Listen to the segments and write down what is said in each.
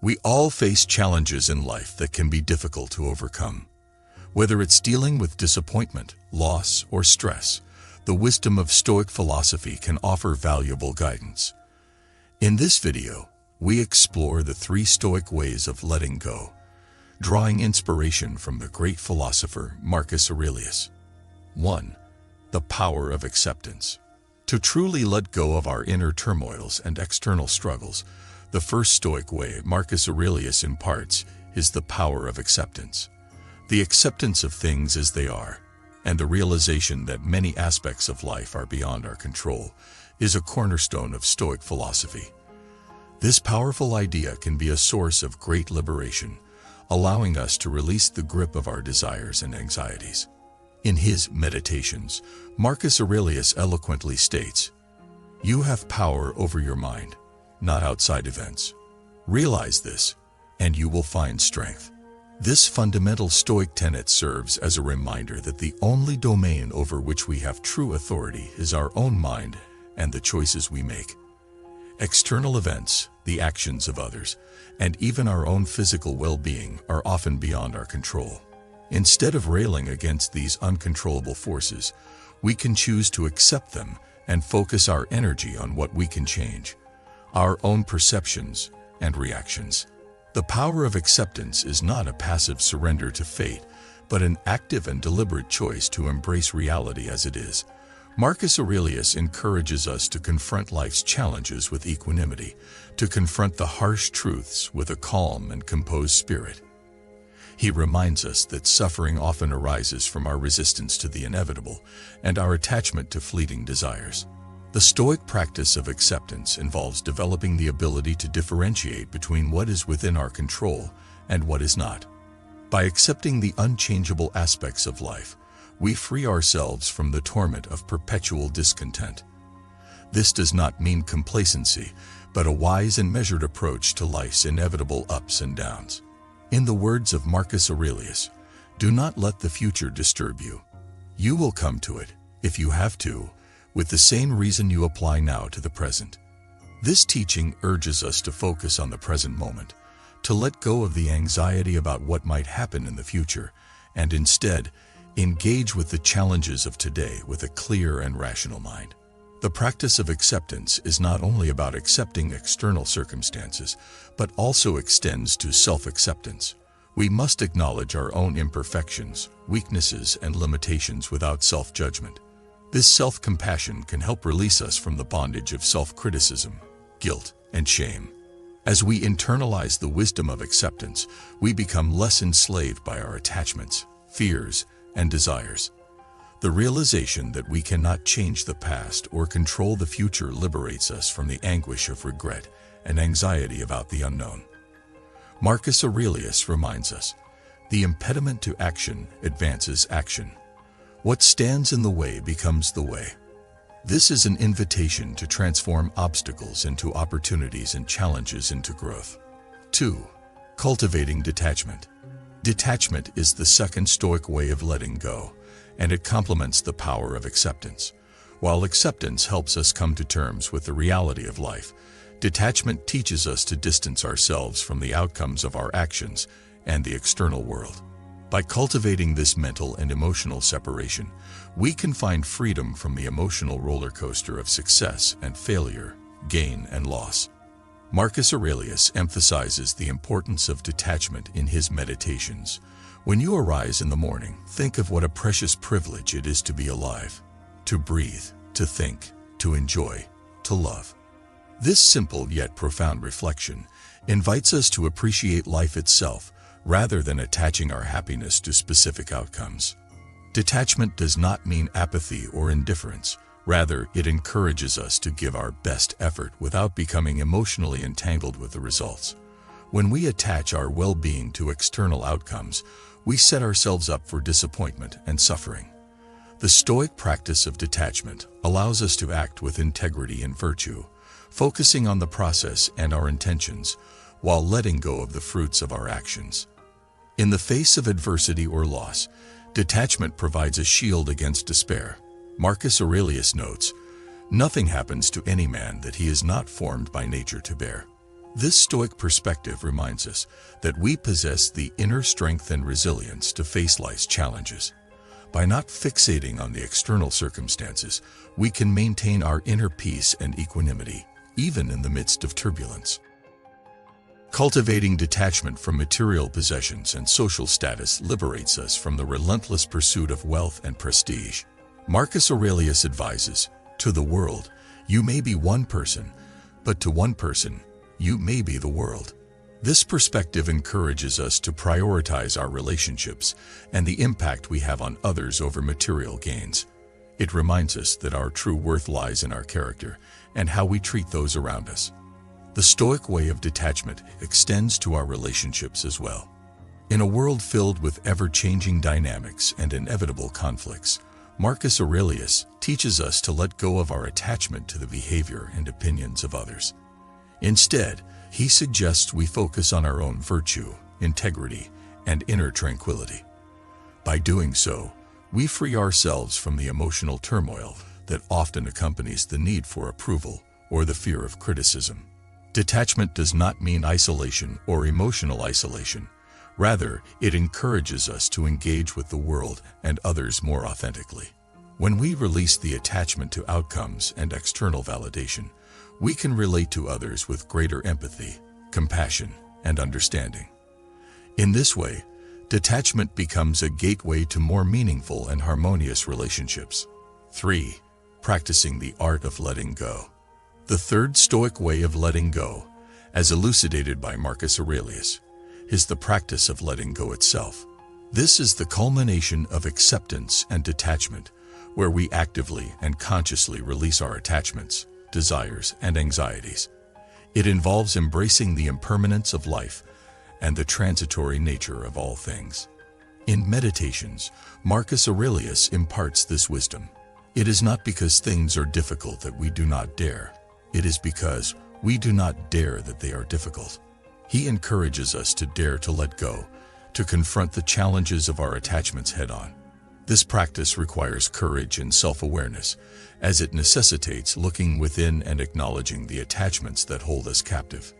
We all face challenges in life that can be difficult to overcome. Whether it's dealing with disappointment, loss, or stress, the wisdom of Stoic philosophy can offer valuable guidance. In this video, we explore the 3 Stoic ways of letting go, drawing inspiration from the great philosopher Marcus Aurelius. 1. The power of acceptance. To truly let go of our inner turmoils and external struggles, the first Stoic way Marcus Aurelius imparts is the power of acceptance. The acceptance of things as they are, and the realization that many aspects of life are beyond our control, is a cornerstone of Stoic philosophy. This powerful idea can be a source of great liberation, allowing us to release the grip of our desires and anxieties. In his Meditations, Marcus Aurelius eloquently states, "You have power over your mind, not outside events. Realize this, and you will find strength." This fundamental Stoic tenet serves as a reminder that the only domain over which we have true authority is our own mind and the choices we make. External events, the actions of others, and even our own physical well-being are often beyond our control. Instead of railing against these uncontrollable forces, we can choose to accept them and focus our energy on what we can change, our own perceptions and reactions. The power of acceptance is not a passive surrender to fate, but an active and deliberate choice to embrace reality as it is. Marcus Aurelius encourages us to confront life's challenges with equanimity, to confront the harsh truths with a calm and composed spirit. He reminds us that suffering often arises from our resistance to the inevitable and our attachment to fleeting desires. The Stoic practice of acceptance involves developing the ability to differentiate between what is within our control and what is not. By accepting the unchangeable aspects of life, we free ourselves from the torment of perpetual discontent. This does not mean complacency, but a wise and measured approach to life's inevitable ups and downs. In the words of Marcus Aurelius, "Do not let the future disturb you. You will come to it, if you have to, with the same reason you apply now to the present." This teaching urges us to focus on the present moment, to let go of the anxiety about what might happen in the future, and instead, engage with the challenges of today with a clear and rational mind. The practice of acceptance is not only about accepting external circumstances, but also extends to self-acceptance. We must acknowledge our own imperfections, weaknesses, and limitations without self-judgment. This self-compassion can help release us from the bondage of self-criticism, guilt, and shame. As we internalize the wisdom of acceptance, we become less enslaved by our attachments, fears, and desires. The realization that we cannot change the past or control the future liberates us from the anguish of regret and anxiety about the unknown. Marcus Aurelius reminds us, "The impediment to action advances action. What stands in the way becomes the way." This is an invitation to transform obstacles into opportunities and challenges into growth. 2. Cultivating detachment. Detachment is the second Stoic way of letting go, and it complements the power of acceptance. While acceptance helps us come to terms with the reality of life, detachment teaches us to distance ourselves from the outcomes of our actions and the external world. By cultivating this mental and emotional separation, we can find freedom from the emotional roller coaster of success and failure, gain and loss. Marcus Aurelius emphasizes the importance of detachment in his Meditations. "When you arise in the morning, think of what a precious privilege it is to be alive, to breathe, to think, to enjoy, to love." This simple yet profound reflection invites us to appreciate life itself, rather than attaching our happiness to specific outcomes. Detachment does not mean apathy or indifference. Rather, it encourages us to give our best effort without becoming emotionally entangled with the results. When we attach our well-being to external outcomes, we set ourselves up for disappointment and suffering. The Stoic practice of detachment allows us to act with integrity and virtue, focusing on the process and our intentions, while letting go of the fruits of our actions. In the face of adversity or loss, detachment provides a shield against despair. Marcus Aurelius notes, "Nothing happens to any man that he is not formed by nature to bear." This Stoic perspective reminds us that we possess the inner strength and resilience to face life's challenges. By not fixating on the external circumstances, we can maintain our inner peace and equanimity, even in the midst of turbulence. Cultivating detachment from material possessions and social status liberates us from the relentless pursuit of wealth and prestige. Marcus Aurelius advises, "To the world, you may be one person, but to one person, you may be the world." This perspective encourages us to prioritize our relationships and the impact we have on others over material gains. It reminds us that our true worth lies in our character and how we treat those around us. The Stoic way of detachment extends to our relationships as well. In a world filled with ever-changing dynamics and inevitable conflicts, Marcus Aurelius teaches us to let go of our attachment to the behavior and opinions of others. Instead, he suggests we focus on our own virtue, integrity, and inner tranquility. By doing so, we free ourselves from the emotional turmoil that often accompanies the need for approval or the fear of criticism. Detachment does not mean isolation or emotional isolation. Rather, it encourages us to engage with the world and others more authentically. When we release the attachment to outcomes and external validation, we can relate to others with greater empathy, compassion, and understanding. In this way, detachment becomes a gateway to more meaningful and harmonious relationships. 3. Practicing the art of letting go. The third Stoic way of letting go, as elucidated by Marcus Aurelius, is the practice of letting go itself. This is the culmination of acceptance and detachment, where we actively and consciously release our attachments, desires, and anxieties. It involves embracing the impermanence of life and the transitory nature of all things. In Meditations, Marcus Aurelius imparts this wisdom. It is not because things are difficult that we do not dare. It is because we do not dare that they are difficult. He encourages us to dare to let go, to confront the challenges of our attachments head-on. This practice requires courage and self-awareness, as it necessitates looking within and acknowledging the attachments that hold us captive.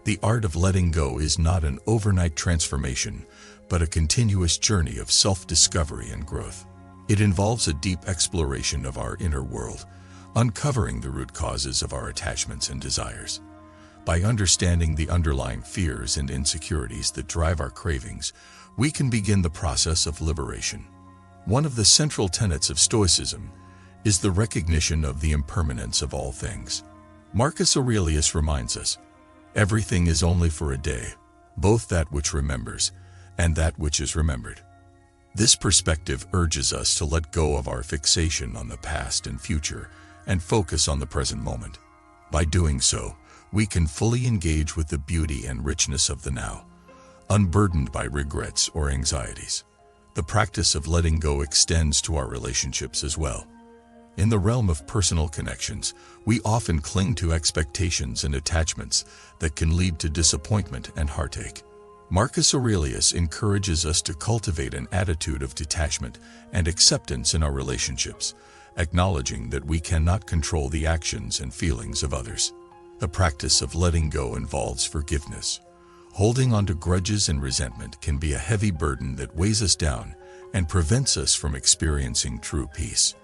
The art of letting go is not an overnight transformation, but a continuous journey of self-discovery and growth. It involves a deep exploration of our inner world, uncovering the root causes of our attachments and desires. By understanding the underlying fears and insecurities that drive our cravings, we can begin the process of liberation. One of the central tenets of Stoicism is the recognition of the impermanence of all things. Marcus Aurelius reminds us, "Everything is only for a day, both that which remembers and that which is remembered." This perspective urges us to let go of our fixation on the past and future and focus on the present moment. By doing so, we can fully engage with the beauty and richness of the now, unburdened by regrets or anxieties. The practice of letting go extends to our relationships as well. In the realm of personal connections, we often cling to expectations and attachments that can lead to disappointment and heartache. Marcus Aurelius encourages us to cultivate an attitude of detachment and acceptance in our relationships, acknowledging that we cannot control the actions and feelings of others. The practice of letting go involves forgiveness. Holding on to grudges and resentment can be a heavy burden that weighs us down and prevents us from experiencing true peace.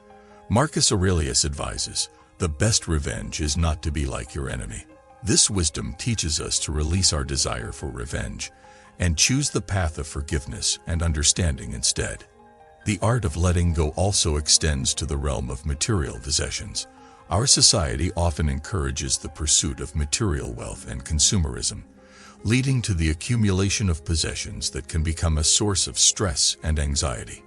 Marcus Aurelius advises, "The best revenge is not to be like your enemy." This wisdom teaches us to release our desire for revenge and choose the path of forgiveness and understanding instead. The art of letting go also extends to the realm of material possessions. Our society often encourages the pursuit of material wealth and consumerism, leading to the accumulation of possessions that can become a source of stress and anxiety.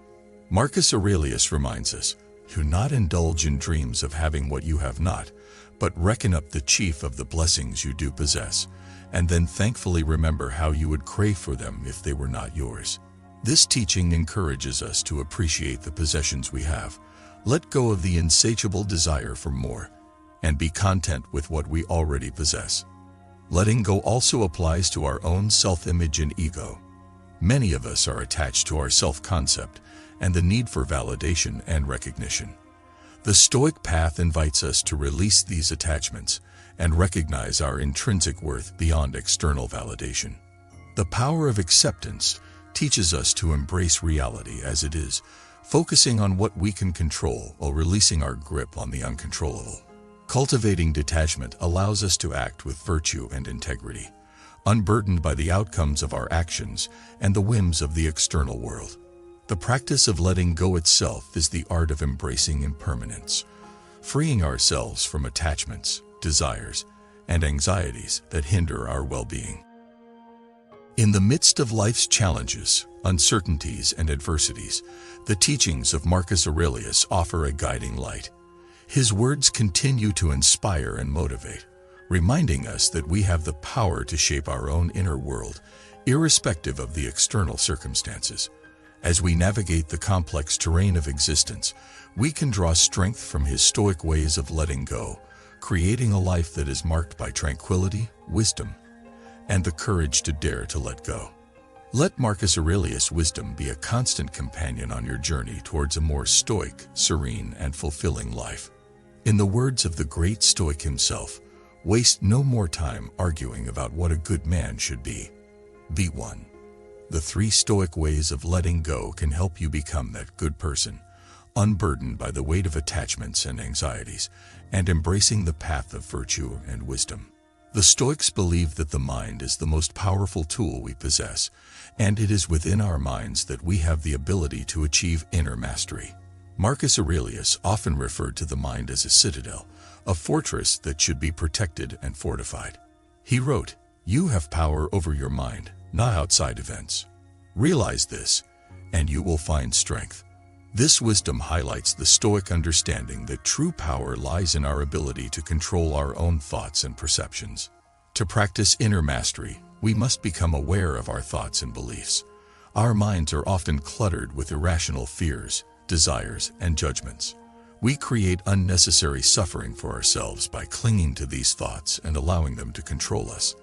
Marcus Aurelius reminds us, "Do not indulge in dreams of having what you have not, but reckon up the chief of the blessings you do possess, and then thankfully remember how you would crave for them if they were not yours." This teaching encourages us to appreciate the possessions we have, let go of the insatiable desire for more, and be content with what we already possess. Letting go also applies to our own self-image and ego. Many of us are attached to our self-concept and the need for validation and recognition. The Stoic path invites us to release these attachments and recognize our intrinsic worth beyond external validation. The power of acceptance teaches us to embrace reality as it is, focusing on what we can control while releasing our grip on the uncontrollable. Cultivating detachment allows us to act with virtue and integrity, unburdened by the outcomes of our actions and the whims of the external world. The practice of letting go itself is the art of embracing impermanence, freeing ourselves from attachments, desires, and anxieties that hinder our well-being. In the midst of life's challenges, uncertainties, and adversities, the teachings of Marcus Aurelius offer a guiding light. His words continue to inspire and motivate, reminding us that we have the power to shape our own inner world, irrespective of the external circumstances. As we navigate the complex terrain of existence, we can draw strength from his Stoic ways of letting go, creating a life that is marked by tranquility, wisdom, and the courage to dare to let go. Let Marcus Aurelius' wisdom be a constant companion on your journey towards a more stoic, serene, and fulfilling life. In the words of the great Stoic himself, waste no more time arguing about what a good man should be. Be one. The 3 Stoic ways of letting go can help you become that good person, unburdened by the weight of attachments and anxieties, and embracing the path of virtue and wisdom. The Stoics believe that the mind is the most powerful tool we possess, and it is within our minds that we have the ability to achieve inner mastery. Marcus Aurelius often referred to the mind as a citadel, a fortress that should be protected and fortified. He wrote, "You have power over your mind, not outside events. Realize this, and you will find strength." This wisdom highlights the Stoic understanding that true power lies in our ability to control our own thoughts and perceptions. To practice inner mastery, we must become aware of our thoughts and beliefs. Our minds are often cluttered with irrational fears, desires, and judgments. We create unnecessary suffering for ourselves by clinging to these thoughts and allowing them to control us.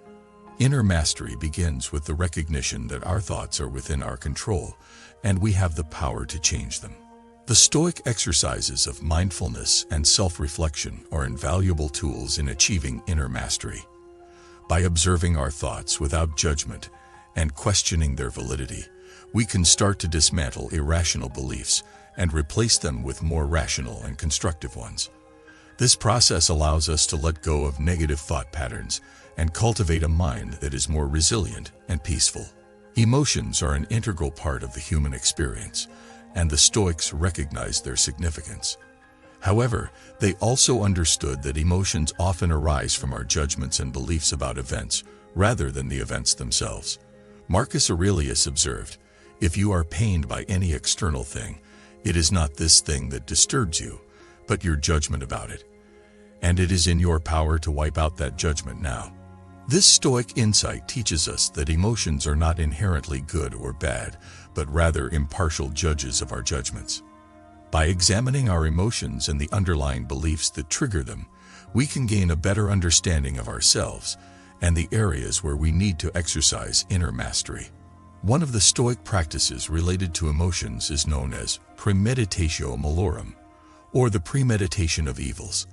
Inner mastery begins with the recognition that our thoughts are within our control, and we have the power to change them. The Stoic exercises of mindfulness and self-reflection are invaluable tools in achieving inner mastery. By observing our thoughts without judgment and questioning their validity, we can start to dismantle irrational beliefs and replace them with more rational and constructive ones. This process allows us to let go of negative thought patterns and cultivate a mind that is more resilient and peaceful. Emotions are an integral part of the human experience, and the Stoics recognized their significance. However, they also understood that emotions often arise from our judgments and beliefs about events, rather than the events themselves. Marcus Aurelius observed, "If you are pained by any external thing, it is not this thing that disturbs you, but your judgment about it. And it is in your power to wipe out that judgment now." This Stoic insight teaches us that emotions are not inherently good or bad, but rather impartial judges of our judgments. By examining our emotions and the underlying beliefs that trigger them, we can gain a better understanding of ourselves and the areas where we need to exercise inner mastery. One of the Stoic practices related to emotions is known as premeditatio malorum, or the premeditation of evils.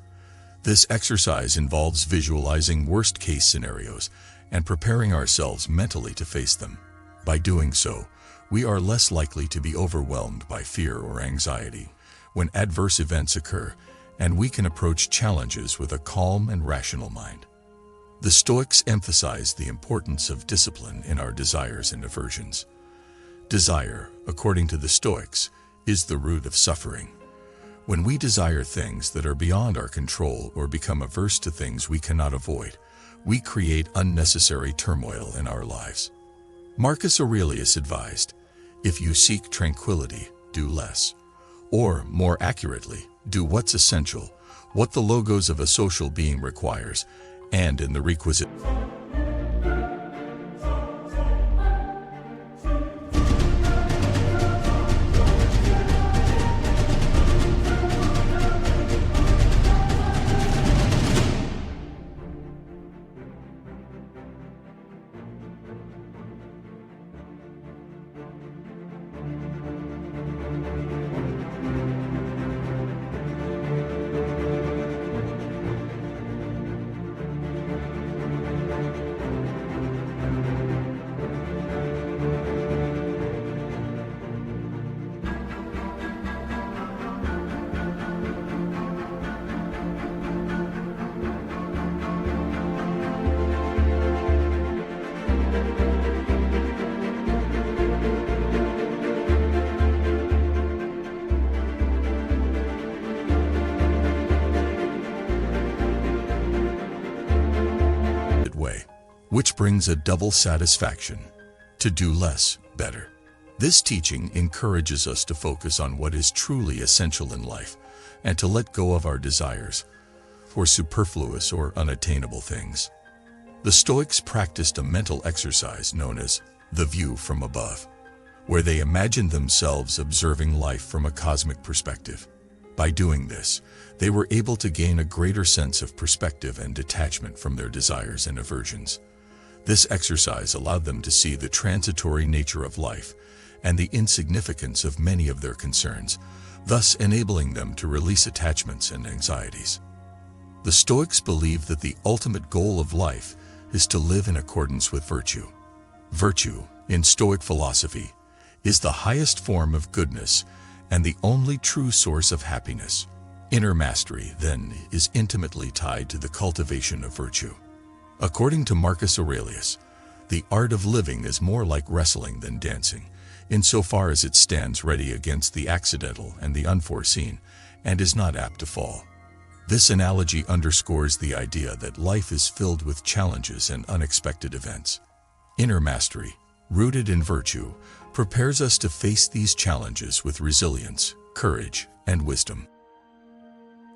This exercise involves visualizing worst-case scenarios and preparing ourselves mentally to face them. By doing so, we are less likely to be overwhelmed by fear or anxiety when adverse events occur, and we can approach challenges with a calm and rational mind. The Stoics emphasize the importance of discipline in our desires and aversions. Desire, according to the Stoics, is the root of suffering. When we desire things that are beyond our control or become averse to things we cannot avoid, we create unnecessary turmoil in our lives. Marcus Aurelius advised, "If you seek tranquility, do less." Or, more accurately, do what's essential, what the logos of a social being requires, and in the requisite which brings a double satisfaction: to do less, better. This teaching encourages us to focus on what is truly essential in life and to let go of our desires for superfluous or unattainable things. The Stoics practiced a mental exercise known as the view from above, where they imagined themselves observing life from a cosmic perspective. By doing this, they were able to gain a greater sense of perspective and detachment from their desires and aversions. This exercise allowed them to see the transitory nature of life and the insignificance of many of their concerns, thus enabling them to release attachments and anxieties. The Stoics believe that the ultimate goal of life is to live in accordance with virtue. Virtue, in Stoic philosophy, is the highest form of goodness and the only true source of happiness. Inner mastery, then, is intimately tied to the cultivation of virtue. According to Marcus Aurelius, the art of living is more like wrestling than dancing, insofar as it stands ready against the accidental and the unforeseen, and is not apt to fall. This analogy underscores the idea that life is filled with challenges and unexpected events. Inner mastery, rooted in virtue, prepares us to face these challenges with resilience, courage, and wisdom.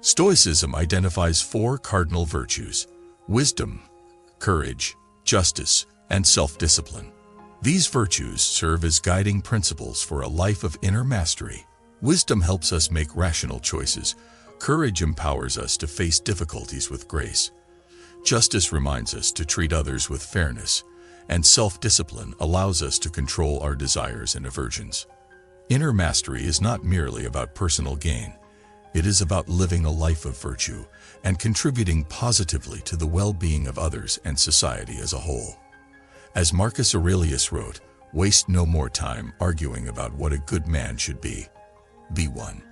Stoicism identifies four cardinal virtues: wisdom, courage, justice, and self-discipline. These virtues serve as guiding principles for a life of inner mastery. Wisdom helps us make rational choices. Courage empowers us to face difficulties with grace. Justice reminds us to treat others with fairness, and self-discipline allows us to control our desires and aversions. Inner mastery is not merely about personal gain. It is about living a life of virtue and contributing positively to the well-being of others and society as a whole. As Marcus Aurelius wrote, "Waste no more time arguing about what a good man should be. Be one."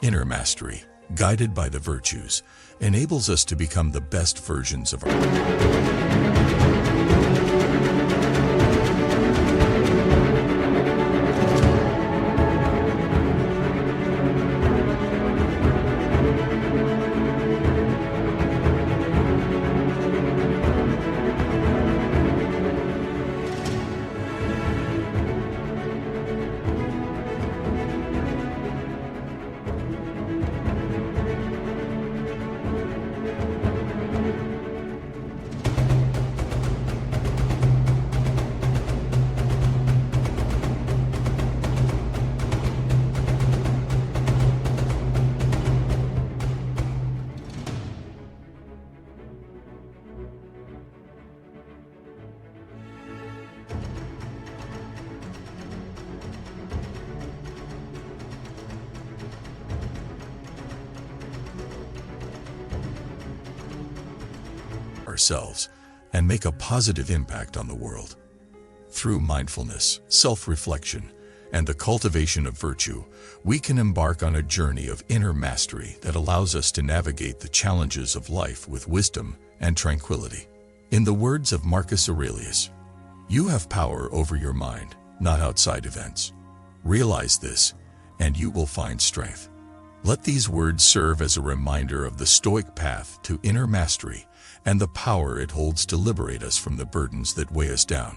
Inner mastery, guided by the virtues, enables us to become the best versions of ourselves and make a positive impact on the world. Through mindfulness, self-reflection, and the cultivation of virtue, we can embark on a journey of inner mastery that allows us to navigate the challenges of life with wisdom and tranquility. In the words of Marcus Aurelius, "You have power over your mind, not outside events. Realize this, and you will find strength." Let these words serve as a reminder of the Stoic path to inner mastery and the power it holds to liberate us from the burdens that weigh us down.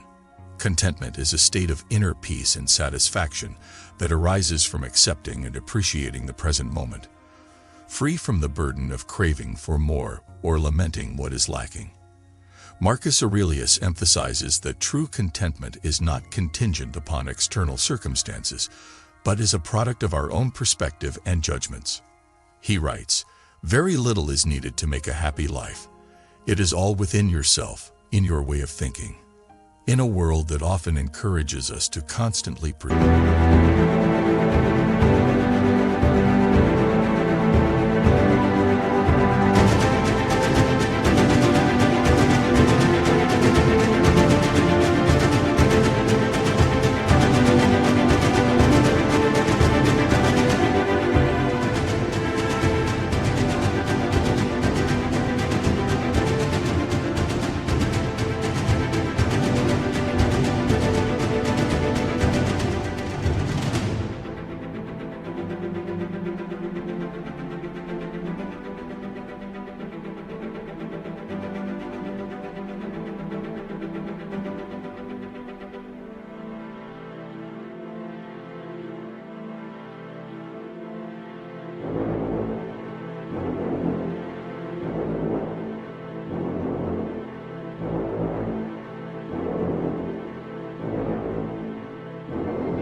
Contentment is a state of inner peace and satisfaction that arises from accepting and appreciating the present moment, free from the burden of craving for more or lamenting what is lacking. Marcus Aurelius emphasizes that true contentment is not contingent upon external circumstances, but is a product of our own perspective and judgments. He writes, "Very little is needed to make a happy life. It is all within yourself, in your way of thinking." In a world that often encourages us to constantly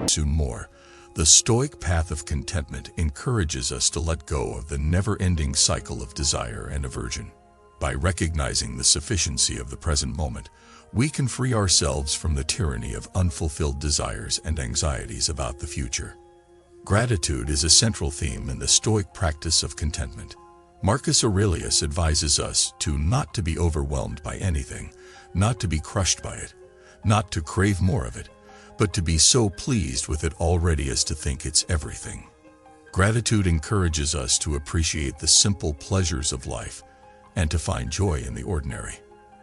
Soon more, the Stoic path of contentment encourages us to let go of the never-ending cycle of desire and aversion. By recognizing the sufficiency of the present moment, we can free ourselves from the tyranny of unfulfilled desires and anxieties about the future. Gratitude is a central theme in the Stoic practice of contentment. Marcus Aurelius advises us not to be overwhelmed by anything, not to be crushed by it, not to crave more of it, but to be so pleased with it already as to think it's everything. Gratitude encourages us to appreciate the simple pleasures of life and to find joy in the ordinary.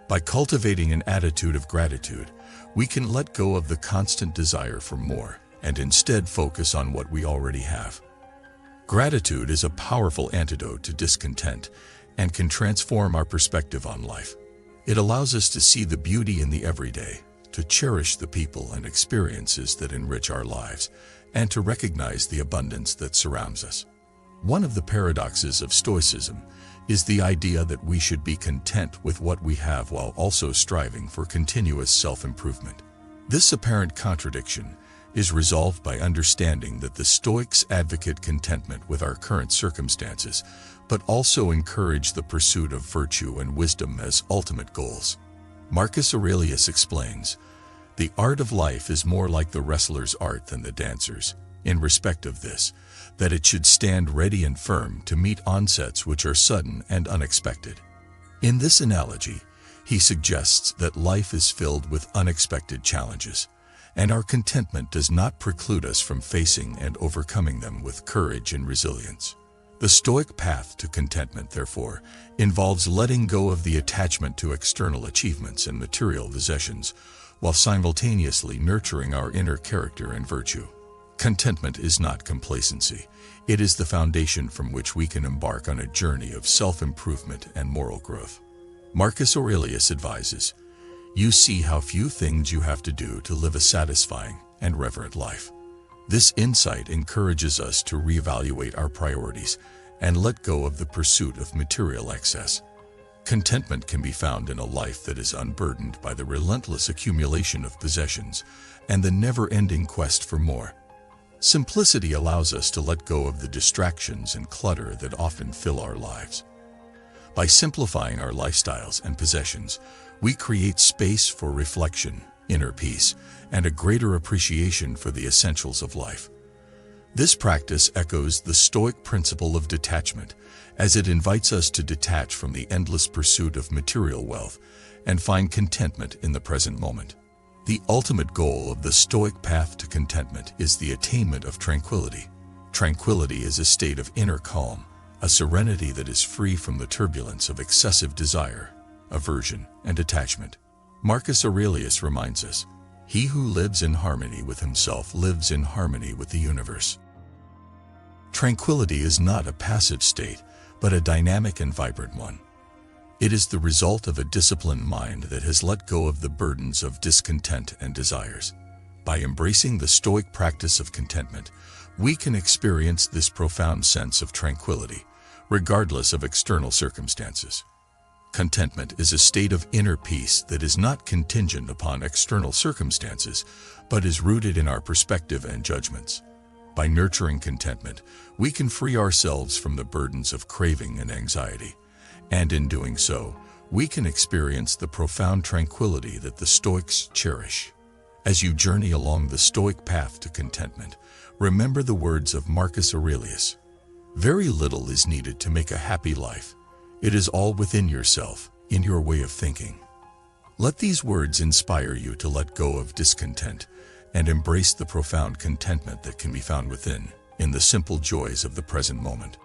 By cultivating an attitude of gratitude, we can let go of the constant desire for more and instead focus on what we already have. Gratitude is a powerful antidote to discontent and can transform our perspective on life. It allows us to see the beauty in the everyday, to cherish the people and experiences that enrich our lives, and to recognize the abundance that surrounds us. One of the paradoxes of Stoicism is the idea that we should be content with what we have while also striving for continuous self-improvement. This apparent contradiction is resolved by understanding that the Stoics advocate contentment with our current circumstances, but also encourage the pursuit of virtue and wisdom as ultimate goals. Marcus Aurelius explains, "The art of life is more like the wrestler's art than the dancer's, in respect of this, that it should stand ready and firm to meet onsets which are sudden and unexpected." In this analogy, he suggests that life is filled with unexpected challenges, and our contentment does not preclude us from facing and overcoming them with courage and resilience. The Stoic path to contentment, therefore, involves letting go of the attachment to external achievements and material possessions, while simultaneously nurturing our inner character and virtue. Contentment is not complacency. It is the foundation from which we can embark on a journey of self-improvement and moral growth. Marcus Aurelius advises, "You see how few things you have to do to live a satisfying and reverent life." This insight encourages us to reevaluate our priorities and let go of the pursuit of material excess. Contentment can be found in a life that is unburdened by the relentless accumulation of possessions and the never-ending quest for more. Simplicity allows us to let go of the distractions and clutter that often fill our lives. By simplifying our lifestyles and possessions, we create space for reflection, inner peace, and a greater appreciation for the essentials of life. This practice echoes the Stoic principle of detachment, as it invites us to detach from the endless pursuit of material wealth and find contentment in the present moment. The ultimate goal of the Stoic path to contentment is the attainment of tranquility. Tranquility is a state of inner calm, a serenity that is free from the turbulence of excessive desire, aversion, and attachment. Marcus Aurelius reminds us, "He who lives in harmony with himself lives in harmony with the universe." Tranquility is not a passive state, but a dynamic and vibrant one. It is the result of a disciplined mind that has let go of the burdens of discontent and desires. By embracing the Stoic practice of contentment, we can experience this profound sense of tranquility, regardless of external circumstances. Contentment is a state of inner peace that is not contingent upon external circumstances, but is rooted in our perspective and judgments. By nurturing contentment, we can free ourselves from the burdens of craving and anxiety, and in doing so, we can experience the profound tranquility that the Stoics cherish. As you journey along the Stoic path to contentment, remember the words of Marcus Aurelius, "Very little is needed to make a happy life. It is all within yourself, in your way of thinking." Let these words inspire you to let go of discontent and embrace the profound contentment that can be found within, in the simple joys of the present moment.